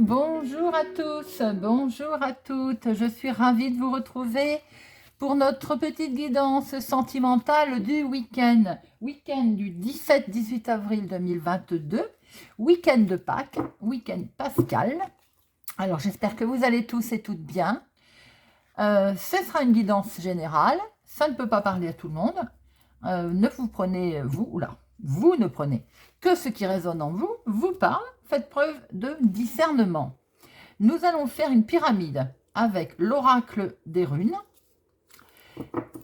Bonjour à tous, bonjour à toutes. Je suis ravie de vous retrouver pour notre petite guidance sentimentale du week-end. Week-end du 17-18 avril 2022, week-end de Pâques, week-end pascal. Alors j'espère que vous allez tous et toutes bien. Ce sera une guidance générale, ça ne peut pas parler à tout le monde. Ne vous prenez, vous ne prenez que ce qui résonne en vous, vous parle, faites preuve de discernement. Nous allons faire une pyramide avec l'oracle des runes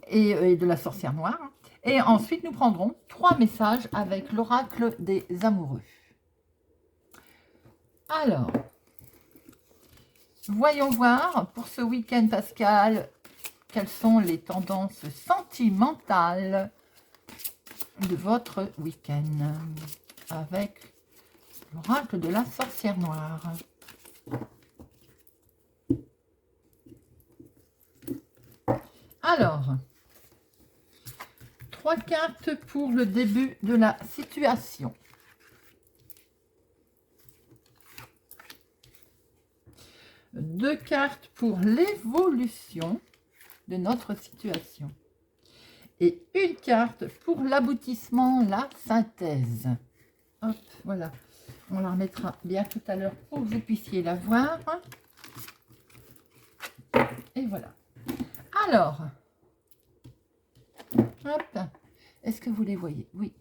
et de la sorcière noire. Et ensuite, nous prendrons 3 messages avec l'oracle des amoureux. Alors, voyons voir pour ce week-end pascal, quelles sont les tendances sentimentales de votre week-end avec l'oracle de la sorcière noire. Alors, 3 cartes pour le début de la situation. Deux cartes pour l'évolution de notre situation. Et une carte pour l'aboutissement, la synthèse. Hop, voilà. On la remettra bien tout à l'heure pour que vous puissiez la voir. Et voilà. Alors, hop, est-ce que vous les voyez? Oui.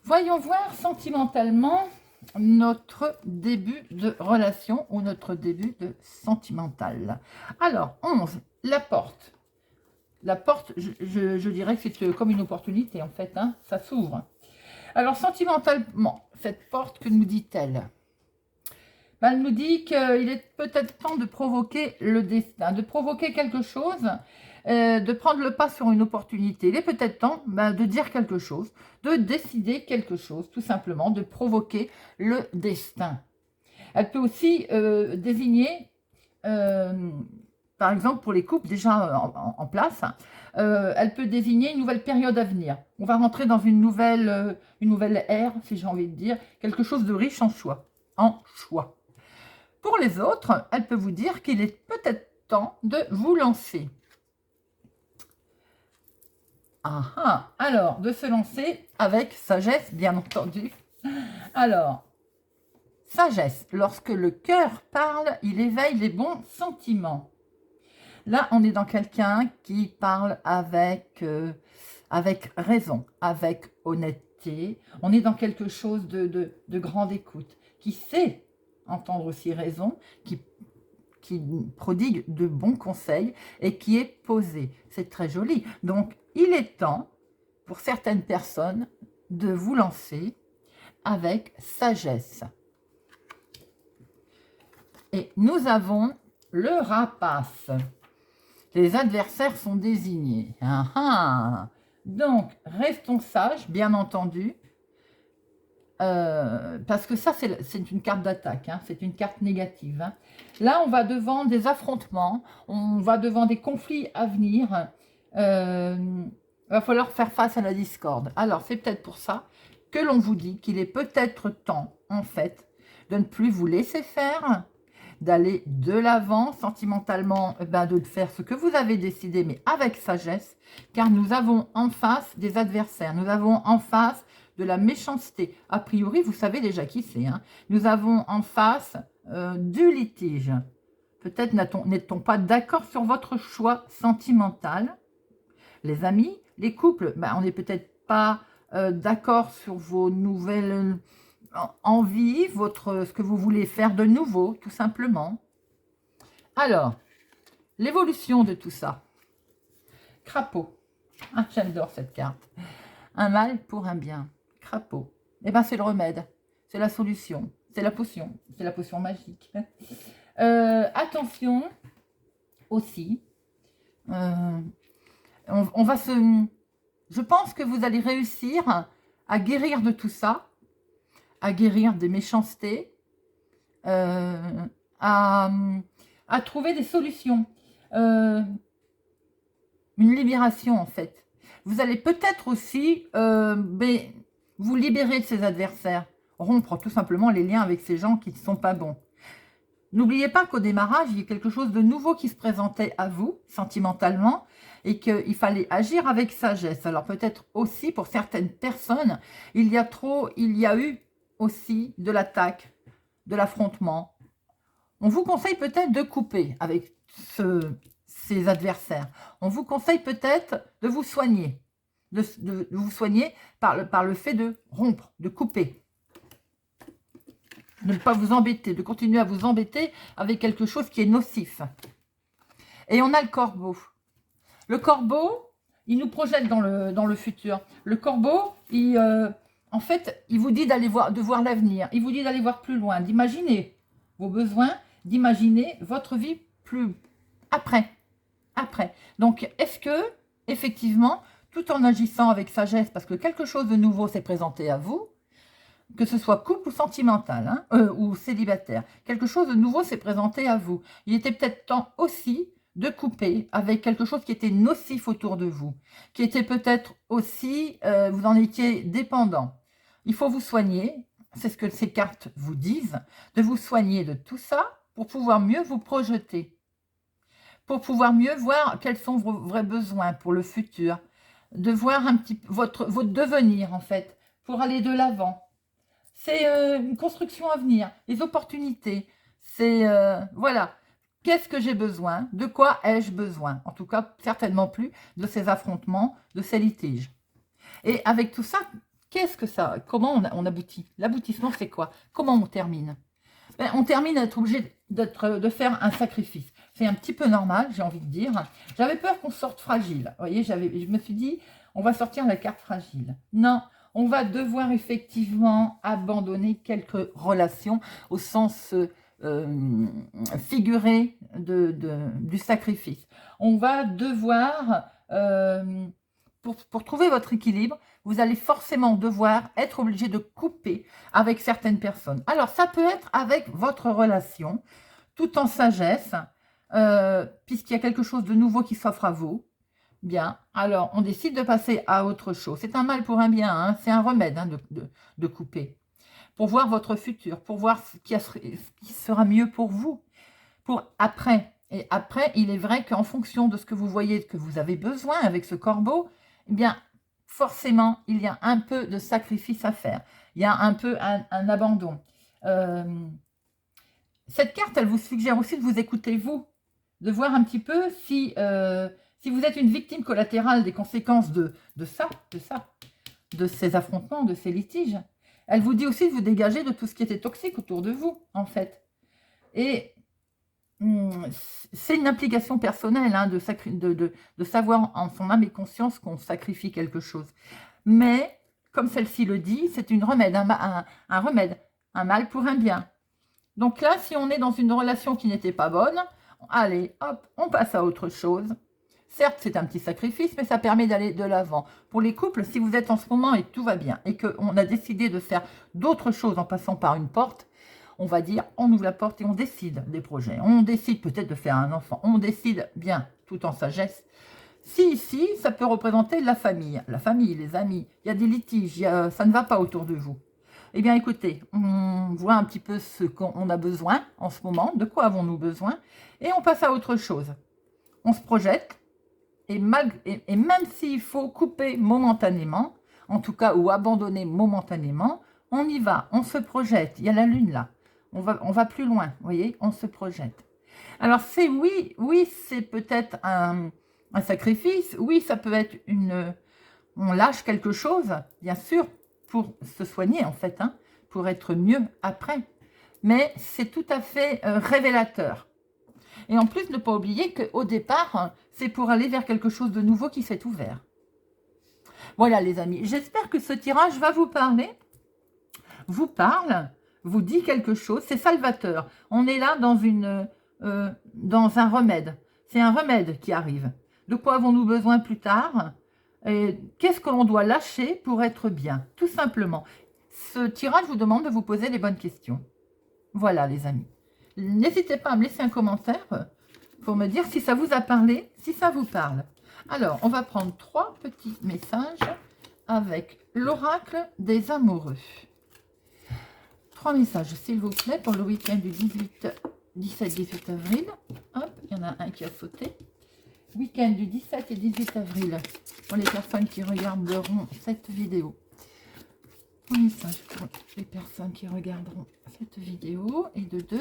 Voyons voir sentimentalement notre début de relation ou notre début de sentimental. Alors, 11, la porte. La porte, je dirais que c'est comme une opportunité en fait, hein, ça s'ouvre. Alors, sentimentalement, cette porte, que nous dit-elle? Ben, elle nous dit qu'il est peut-être temps de provoquer le destin, de provoquer quelque chose, de prendre le pas sur une opportunité. Il est peut-être temps de dire quelque chose, de décider quelque chose, tout simplement, de provoquer le destin. Elle peut aussi désigner, par exemple pour les couples déjà en place, elle peut désigner une nouvelle période à venir. On va rentrer dans une nouvelle ère, si j'ai envie de dire, quelque chose de riche en choix. Pour les autres, elle peut vous dire qu'il est peut-être temps de vous lancer. Alors, de se lancer avec sagesse, bien entendu. Alors, sagesse, lorsque le cœur parle, il éveille les bons sentiments. Là, on est dans quelqu'un qui parle avec raison, avec honnêteté. On est dans quelque chose de grande écoute, qui sait entendre aussi raison, qui prodigue de bons conseils et qui est posé. C'est très joli. Donc, il est temps, pour certaines personnes, de vous lancer avec sagesse. Et nous avons le rapace. Les adversaires sont désignés. Donc, restons sages, bien entendu. Parce que ça, c'est une carte d'attaque, hein, c'est une carte négative. Hein. Là, on va devant des affrontements, on va devant des conflits à venir. Il va falloir faire face à la discorde. Alors, c'est peut-être pour ça que l'on vous dit qu'il est peut-être temps, en fait, de ne plus vous laisser faire, d'aller de l'avant sentimentalement, de faire ce que vous avez décidé, mais avec sagesse, car nous avons en face des adversaires, nous avons en face de la méchanceté. A priori, vous savez déjà qui c'est. Hein. Nous avons en face du litige. Peut-être n'est-on pas d'accord sur votre choix sentimental. Les amis, les couples, on n'est peut-être pas d'accord sur vos nouvelles envies, ce que vous voulez faire de nouveau, tout simplement. Alors, l'évolution de tout ça. Crapaud. J'adore cette carte. Un mal pour un bien. Crapaud. C'est le remède. C'est la solution. C'est la potion. C'est la potion magique. Attention aussi. On va se... Je pense que vous allez réussir à guérir de tout ça, à guérir des méchancetés, à trouver des solutions. Une libération, en fait. Vous allez peut-être aussi vous libérer de ces adversaires, rompre tout simplement les liens avec ces gens qui ne sont pas bons. N'oubliez pas qu'au démarrage, il y a quelque chose de nouveau qui se présentait à vous, sentimentalement, et qu'il fallait agir avec sagesse. Alors peut-être aussi, pour certaines personnes, il y a eu aussi de l'attaque, de l'affrontement. On vous conseille peut-être de couper avec ces adversaires. On vous conseille peut-être de vous soigner, de vous soigner par le fait de rompre, de couper. De ne pas vous embêter, de continuer à vous embêter avec quelque chose qui est nocif. Et on a le corbeau. Le corbeau, il nous projette dans le futur. Le corbeau, en fait, il vous dit de voir l'avenir. Il vous dit d'aller voir plus loin, d'imaginer vos besoins, d'imaginer votre vie plus après. Donc, est-ce que, effectivement, tout en agissant avec sagesse, parce que quelque chose de nouveau s'est présenté à vous, que ce soit couple ou sentimental, ou célibataire, quelque chose de nouveau s'est présenté à vous. Il était peut-être temps aussi de couper avec quelque chose qui était nocif autour de vous, qui était peut-être aussi, vous en étiez dépendant. Il faut vous soigner, c'est ce que ces cartes vous disent, de vous soigner de tout ça pour pouvoir mieux vous projeter, pour pouvoir mieux voir quels sont vos vrais besoins pour le futur, de voir un petit votre devenir en fait, pour aller de l'avant. C'est une construction à venir, les opportunités. C'est, voilà, qu'est-ce que j'ai besoin? De quoi ai-je besoin? En tout cas, certainement plus de ces affrontements, de ces litiges. Et avec tout ça, comment on aboutit? L'aboutissement, c'est quoi? Comment on termine? Ben, on termine à être obligé de faire un sacrifice. C'est un petit peu normal, j'ai envie de dire. J'avais peur qu'on sorte fragile. Vous voyez, je me suis dit, on va sortir la carte fragile. Non, on va devoir effectivement abandonner quelques relations au sens figuré du sacrifice. On va devoir, pour trouver votre équilibre, vous allez forcément devoir être obligé de couper avec certaines personnes. Alors, ça peut être avec votre relation, tout en sagesse, puisqu'il y a quelque chose de nouveau qui s'offre à vous. Bien, alors on décide de passer à autre chose. C'est un mal pour un bien, hein, c'est un remède de couper. Pour voir votre futur, pour voir ce qui sera mieux pour vous, pour après. Et après, il est vrai qu'en fonction de ce que vous voyez, que vous avez besoin avec ce corbeau, eh bien, forcément, il y a un peu de sacrifice à faire. Il y a un peu un abandon. Cette carte, elle vous suggère aussi de vous écouter, vous, de voir un petit peu si vous êtes une victime collatérale des conséquences de ces affrontements, de ces litiges. Elle vous dit aussi de vous dégager de tout ce qui était toxique autour de vous, en fait. Et c'est une implication personnelle, hein, de savoir en son âme et conscience qu'on sacrifie quelque chose. Mais, comme celle-ci le dit, c'est un remède, un mal pour un bien. Donc là, si on est dans une relation qui n'était pas bonne, allez, hop, on passe à autre chose. Certes, c'est un petit sacrifice, mais ça permet d'aller de l'avant. Pour les couples, si vous êtes en ce moment et tout va bien, et qu'on a décidé de faire d'autres choses en passant par une porte, on va dire, on ouvre la porte et on décide des projets. On décide peut-être de faire un enfant. On décide bien, tout en sagesse. Si ici, ça peut représenter la famille, les amis, il y a des litiges, ça ne va pas autour de vous. Eh bien, écoutez, on voit un petit peu ce qu'on a besoin en ce moment, de quoi avons-nous besoin, et on passe à autre chose. On se projette, et même s'il faut couper momentanément, en tout cas, ou abandonner momentanément, on y va, on se projette. Il y a la lune là, on va plus loin, vous voyez, on se projette. Alors, c'est oui, c'est peut-être un sacrifice, oui, ça peut être on lâche quelque chose, bien sûr, pour se soigner en fait, hein, pour être mieux après. Mais c'est tout à fait révélateur. Et en plus, ne pas oublier qu'au départ, c'est pour aller vers quelque chose de nouveau qui s'est ouvert. Voilà les amis, j'espère que ce tirage va vous parler, vous parle, vous dit quelque chose, c'est salvateur. On est là dans un remède, c'est un remède qui arrive. De quoi avons-nous besoin plus tard? Qu'est-ce que l'on doit lâcher pour être bien? Tout simplement. Ce tirage vous demande de vous poser les bonnes questions. Voilà les amis. N'hésitez pas à me laisser un commentaire pour me dire si ça vous a parlé, si ça vous parle. Alors, on va prendre 3 petits messages avec l'oracle des amoureux. 3 messages, s'il vous plaît, pour le week-end du 18 17-18 avril. Hop, il y en a un qui a sauté. Week-end du 17 et 18 avril. Pour les personnes qui regarderont cette vidéo. Message pour les personnes qui regarderont cette vidéo. Et de 2.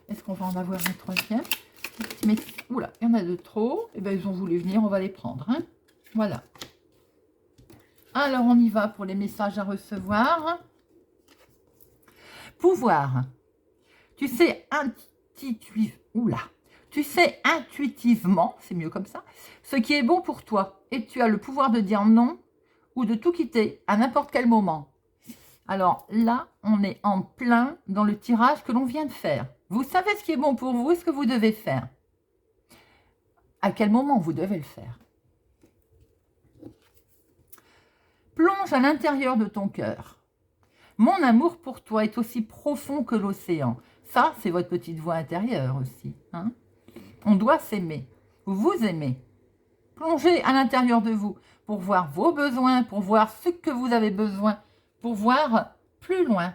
Est-ce qu'on va en avoir un troisième? Mais, oula, il y en a de trop. Et bien, ils ont voulu venir, on va les prendre. Hein. Voilà. Alors, on y va pour les messages à recevoir. Pouvoir. Tu sais intuitivement, c'est mieux comme ça, ce qui est bon pour toi. Et tu as le pouvoir de dire non ou de tout quitter à n'importe quel moment. Alors là, on est en plein dans le tirage que l'on vient de faire. Vous savez ce qui est bon pour vous et ce que vous devez faire. À quel moment vous devez le faire. Plonge à l'intérieur de ton cœur. Mon amour pour toi est aussi profond que l'océan. Ça, c'est votre petite voix intérieure aussi. Hein. On doit s'aimer. Vous vous aimez. Plongez à l'intérieur de vous pour voir vos besoins, pour voir ce que vous avez besoin, pour voir plus loin.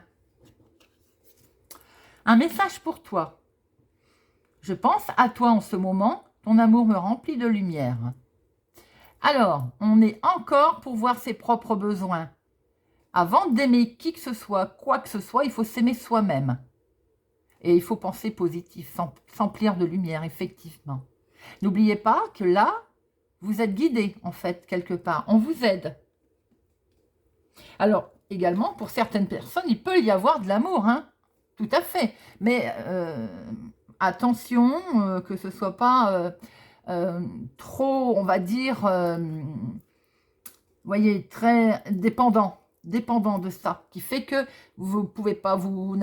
Un message pour toi. Je pense à toi en ce moment. Ton amour me remplit de lumière. Alors, on est encore pour voir ses propres besoins. Avant d'aimer qui que ce soit, quoi que ce soit, il faut s'aimer soi-même. Et il faut penser positif, s'emplir de lumière, effectivement. N'oubliez pas que là, vous êtes guidé, en fait, quelque part. On vous aide. Alors, également, pour certaines personnes, il peut y avoir de l'amour, hein. Tout à fait. Mais attention, que ce ne soit pas trop, on va dire, voyez, très dépendant de ça, qui fait que vous ne pouvez pas, vous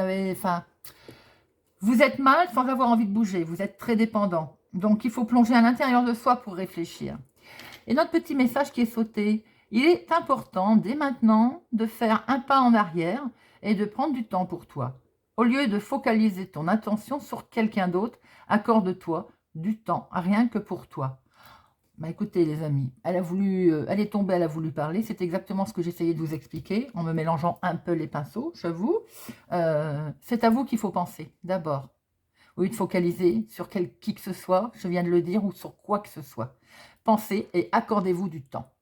êtes mal sans avoir envie de bouger, vous êtes très dépendant. Donc, il faut plonger à l'intérieur de soi pour réfléchir. Et notre petit message qui est sauté, il est important dès maintenant de faire un pas en arrière et de prendre du temps pour toi. Au lieu de focaliser ton attention sur quelqu'un d'autre, accorde-toi du temps, rien que pour toi. Bah écoutez les amis, elle est tombée, elle a voulu parler, c'est exactement ce que j'essayais de vous expliquer, en me mélangeant un peu les pinceaux, j'avoue. C'est à vous qu'il faut penser, d'abord. Au lieu de focaliser sur qui que ce soit, je viens de le dire, ou sur quoi que ce soit. Pensez et accordez-vous du temps.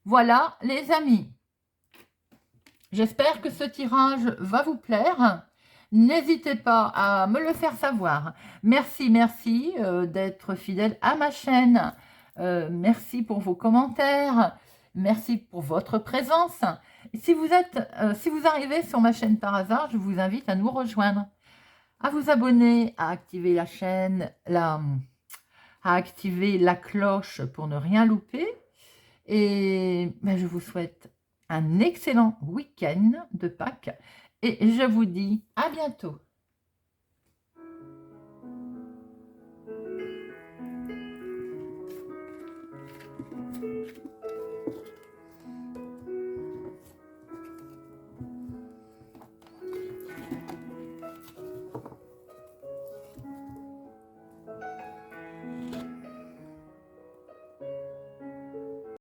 Voilà les amis. J'espère que ce tirage va vous plaire. N'hésitez pas à me le faire savoir. Merci d'être fidèle à ma chaîne. Merci pour vos commentaires. Merci pour votre présence. Si vous arrivez sur ma chaîne par hasard, je vous invite à nous rejoindre, à vous abonner, à activer la chaîne, à activer la cloche pour ne rien louper. Et je vous souhaite un excellent week-end de Pâques et je vous dis à bientôt.